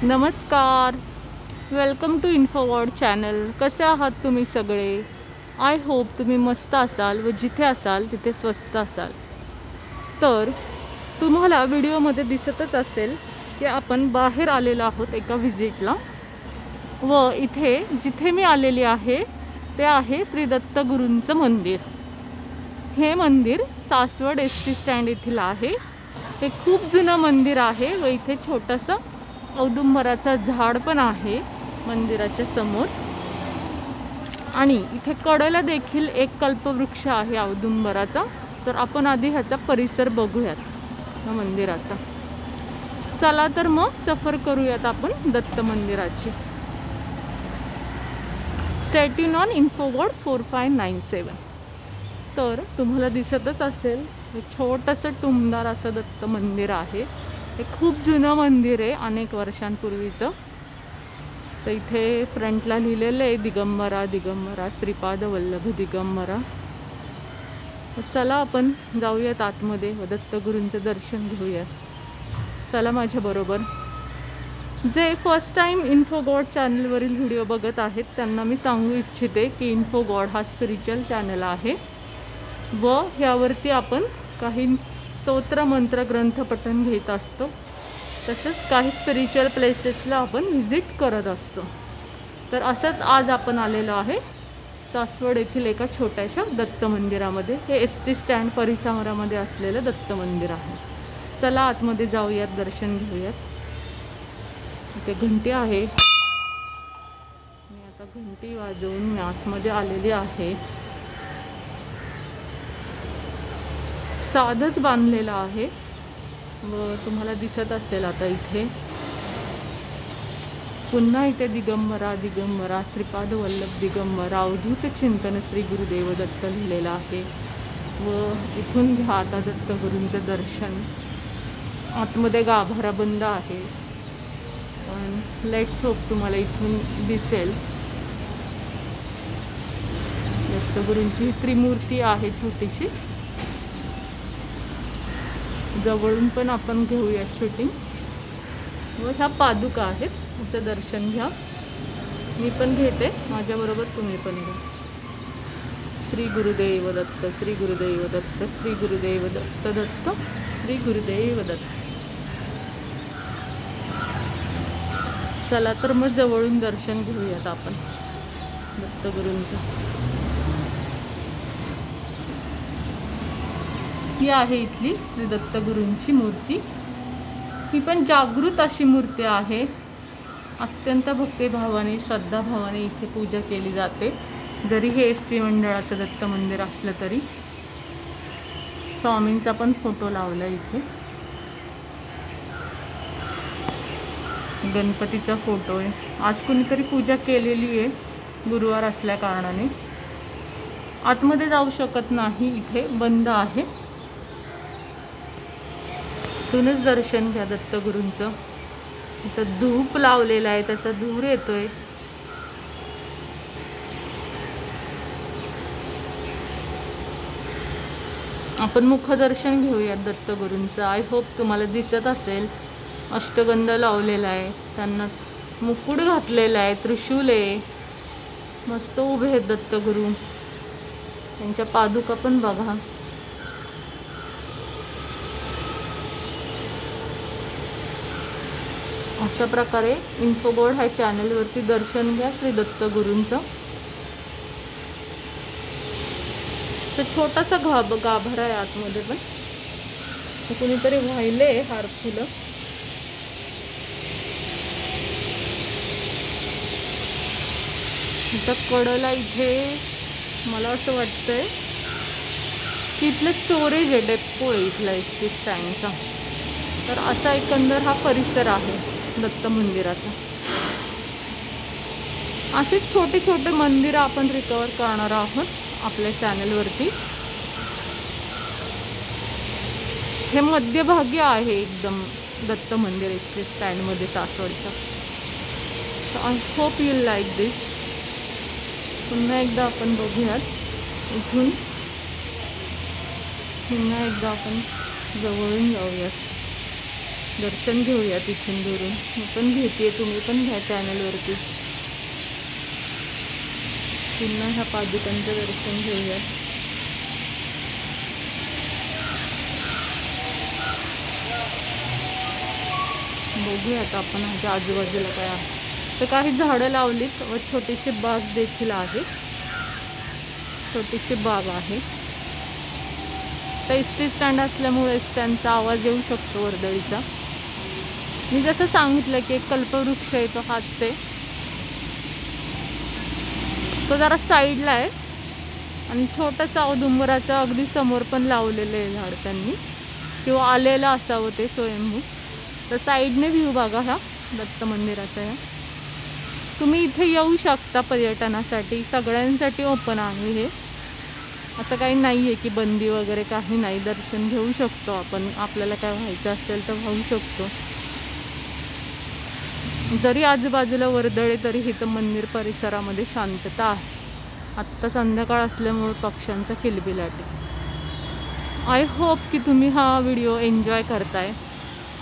नमस्कार, welcome to इन्फोवर्ड channel. कसे आहात तुम्ही सगळे? आय होप तुम्ही मस्त असाल व जिथे असाल तिथे स्वस्त असाल. तर तुम्हाला व्हिडिओमध्ये दिसतच असेल की आपण बाहेर आलेलो आहोत एका व्हिजिटला. व इथे जिथे मी आलेली आहे ते आहे श्री दत्तगुरूंचं मंदिर. हे मंदिर सासवड एसटी स्टँड येथील आहे. हे खूप जुनं मंदिर आहे व इथे छोटंसं औदुंबराचं झाड पण आहे मंदिराच्या समोर. आणि इथे कडेला देखील एक कल्पवृक्ष आहे औदुंबराचा. तर आपण आधी ह्याचा परिसर बघूयात या मंदिराचा. चला तर मग सफर करूयात आपण दत्त मंदिराची. Stay tune on Infoword 4597. तर तुम्हाला दिसतच असेल एक छोटंसं टुमदार असं दत्त मंदिर आहे. हे खूप जुनं मंदिर आहे, अनेक वर्षांपूर्वीचं. तर इथे फ्रंटला लिहिलेलं आहे दिगंबरा दिगंबरा श्रीपाद वल्लभ दिगंबरा. चला आपण जाऊयात आतमध्ये व दत्तगुरूंचं दर्शन घेऊयात. चला माझ्याबरोबर. जे फर्स्ट टाईम इन्फोगॉड चॅनलवरील व्हिडिओ बघत आहेत त्यांना मी सांगू इच्छिते की इन्फोगॉड हा स्पिरिच्युअल चॅनल आहे व यावरती आपण काही स्तोत्र मंत्र ग्रंथ पठण घेत असतो. तसंच काही स्पिरिच्युअल प्लेसेसला आपण व्हिजिट करत असतो. तर असंच आज आपण आलेलो आहे सासवड येथील एका छोट्याशा दत्त मंदिरामध्ये. हे एस टी स्टँड परिसरामध्ये असलेलं दत्त मंदिर आहे. चला आतमध्ये जाऊयात, दर्शन घेऊयात. इथे घंटी आहे. मी आता घंटी वाजवून मी आतमध्ये आलेली आहे. साधच बांधलेला आहे व तुम्हाला दिसत असेल आता इथे पुन्हा इथे दिगंबरा दिगंबरा श्रीपाद वल्लभ दिगंबरा अवधूत चिंतन श्री गुरुदेव दत्त लिहिलेलं आहे. व इथून घ्या आता दत्तगुरूंचं दर्शन. आतमध्ये गाभारा बंद आहे पण लेट्स होप तुम्हाला इथून दिसेल. दत्तगुरूंची त्रिमूर्ती आहे छोटीशी. जवळून पण आपण घेऊया शूटिंग. व ह्या पादुका आहेत, त्याचं दर्शन घ्या. मी पण घेते, माझ्याबरोबर तुम्ही पण घ्या. श्री गुरुदेव दत्त, श्री गुरुदेव दत्त, श्री गुरुदेव दत्त दत्त, श्री गुरुदेव दत्त. चला तर मग जवळून दर्शन घेऊयात आपण दत्तगुरूंचं. ही आहे इथली श्री दत्तगुरूंची मूर्ती. ही पण जागृत अशी मूर्ती आहे. अत्यंत भक्तिभावाने श्रद्धाभावाने इथे पूजा केली जाते. जरी हे एस टी मंडळाचं दत्त मंदिर असलं तरी. स्वामींचा पण फोटो लावला इथे. गणपतीचा फोटो आहे. आज कुणीतरी पूजा केलेली आहे गुरुवार असल्या कारणाने. आतमध्ये जाऊ शकत नाही, इथे बंद आहे. इथूनच दर्शन घ्या दत्तगुरूंचं. इथं धूप लावलेला आहे, त्याचा धूर येतोय. आपण मुखदर्शन घेऊयात दत्तगुरूंचं. आय होप तुम्हाला दिसत असेल. अष्टगंध लावलेला आहे, त्यांना मुकुट घातलेला आहे, त्रिशूल आहे. मस्त उभे आहेत दत्तगुरू. त्यांच्या पादुका पण बघा. अशा प्रकारे इन्फोगॉड ह्या चॅनलवरती दर्शन घ्या श्री दत्तगुरूंचं. तर छोटासा गाभारा आहे आतमध्ये पण. कुणीतरी वाहिले हार फुलं. ह्याच्या कडेला इथे मला असं वाटतंय की इथलं स्टोरेज आहे, डेपो आहे इथला एस टी स्टँडचा. तर असा एकंदर हा परिसर आहे दत्त मंदिराचा. असेच छोटे छोटे मंदिरं आपण रिकवर करणार आहोत आपल्या चॅनलवरती. हे मध्यभागी आहे एकदम दत्त मंदिर एस टी स्टँडमध्ये सासवडच्या. तर आय होप यू लाईक दिस. पुन्हा एकदा आपण बघूयात इथून. पुन्हा एकदा आपण जवळून जाऊयात. दर्शन घेऊया तिथून दुरून. मी पण घेते, तुम्ही पण घ्या चॅनलवरतीच. पुन्हा ह्या पादुकांचं दर्शन घेऊया. बघूया आता आपण ह्याच्या आजूबाजूला काय आहे. तर काही झाडं लावलीत व छोटीशी बाग देखील आहे. छोटीशी बाग आहे. तर एस टी स्टँड असल्यामुळे स्टँडचा आवाज येऊ शकतो वर्दळीचा. मी जसं सांगितलं की एक कल्पवृक्ष आहे, तो हाच आहे. तो जरा साईडला आहे आणि छोटंसं औदुंबराचं अगदी समोर पण लावलेलं आहे झाड त्यांनी, किंवा आलेलं असावं ते स्वयंभू. तर साईडने व्ह्यू बघा हा दत्त मंदिराचा आहे. तुम्ही इथे येऊ शकता पर्यटनासाठी, सगळ्यांसाठी ओपन आहे हे. असं काही नाही आहे की बंदी वगैरे काही नाही. दर्शन घेऊ शकतो आपण, आपल्याला काय व्हायचं असेल तर व्हावू शकतो. जरी आजूबाजूला वर्दळे तरी इथं मंदिर परिसरामध्ये शांतता आहे. आत्ता संध्याकाळ असल्यामुळे पक्ष्यांचा किलबिलाट आहे. आय होप की तुम्ही हा व्हिडिओ एन्जॉय करताय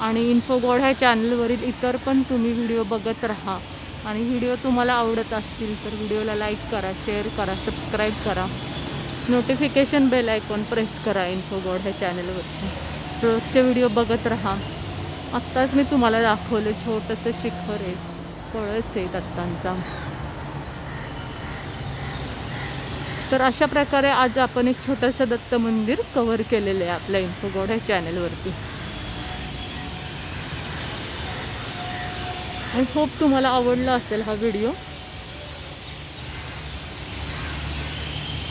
आणि इन्फोगॉड ह्या चॅनलवरील इतर पण तुम्ही व्हिडिओ बघत राहा. आणि व्हिडिओ तुम्हाला आवडत असतील तर व्हिडिओला लाईक करा, शेअर करा, सबस्क्राईब करा, नोटिफिकेशन बेल आयकॉन प्रेस करा इन्फोगॉड ह्या चॅनलवरचे. रोजचे व्हिडिओ बघत राहा. आत्ताच मी तुम्हाला दाखवलं छोटंसं शिखर आहे, कळस आहे दत्तांचा. तर अशा प्रकारे आज आपण एक छोटंसं दत्त मंदिर कव्हर केलेलं आहे आपल्या इन्फोगॉड ह्या चॅनलवरती. आय होप तुम्हाला आवडला असेल हा व्हिडिओ.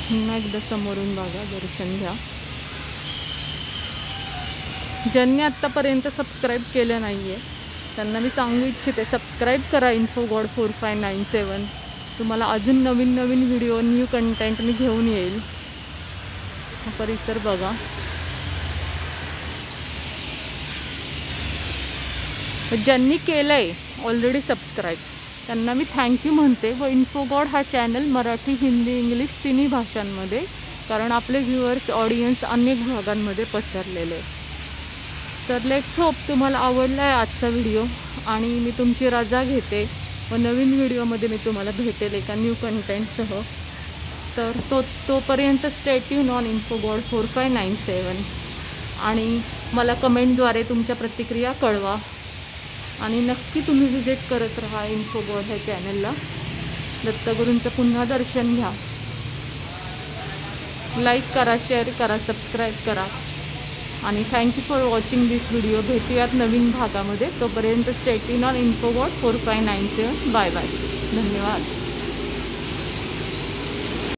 पुन्हा एकदा समोरून बघा, दर्शन घ्या. ज्यांनी आत्तापर्यंत सबस्क्राईब केलं नाही आहे त्यांना मी सांगू इच्छिते, सबस्क्राईब करा इन्फोगॉड 4597. तुम्हाला अजून नवीन नवीन व्हिडिओ, न्यू कंटेंट मी घेऊन येईल. हा परिसर बघा. ज्यांनी केलं आहे ऑलरेडी सबस्क्राईब त्यांना मी थँक्यू म्हणते. व इन्फोगॉड हा चॅनल मराठी, हिंदी, इंग्लिश तिन्ही भाषांमध्ये, कारण आपले व्ह्युअर्स, ऑडियन्स अनेक भागांमध्ये पसरलेले आहे. तर लेट्स होप तुम्हाला आवडला आहे आजचा व्हिडिओ आणि मी तुमची रजा घेते व नवीन व्हिडिओमध्ये मी तुम्हाला भेटेल एका न्यू कंटेंटसह. तर तोपर्यंत स्टे ट्यून ऑन इन्फोगॉड 4597 आणि मला कमेंटद्वारे तुमच्या प्रतिक्रिया कळवा. आणि नक्की तुम्ही विजिट करत राहा इन्फोगॉड ह्या चॅनलला. दत्तगुरूंचं पुन्हा दर्शन घ्या. लाईक करा, शेअर करा, सबस्क्राईब करा आणि thank you for watching this video. भेटूयात नवीन भागामध्ये. तोपर्यंत stay tune on Infogod 4597. Bye bye. धन्यवाद.